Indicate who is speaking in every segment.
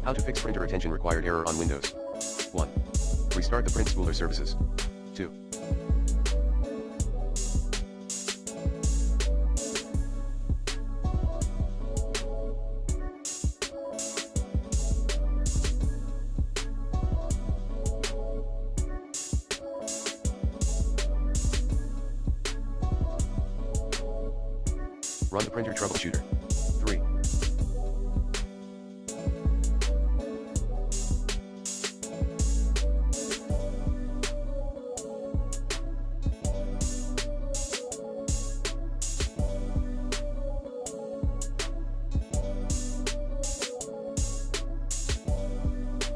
Speaker 1: How to fix printer attention required error on Windows. 1. Restart the print spooler services. 2. Run the printer troubleshooter. 3.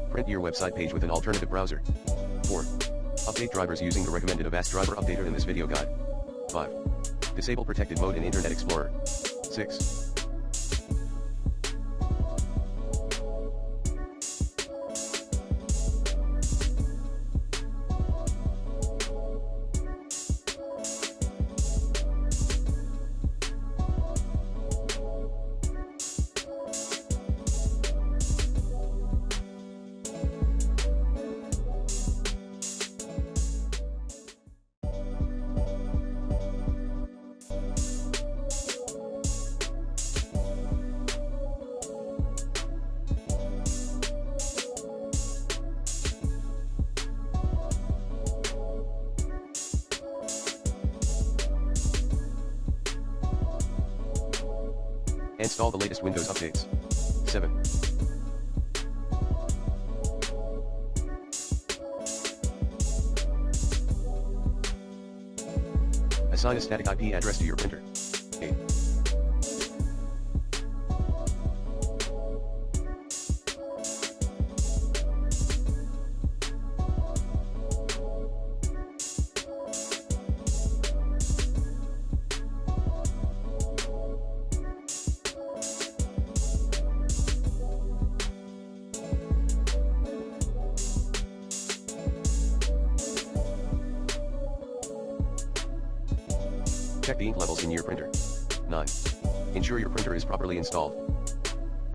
Speaker 1: Print your website page with an alternative browser. 4. Update drivers using the recommended Avast driver updater in this video guide. 5. Disable protected mode in Internet Explorer. 6. Install the latest Windows updates. 7. Assign a static IP address to your printer. 8. Check the ink levels in your printer. 9. Ensure your printer is properly installed.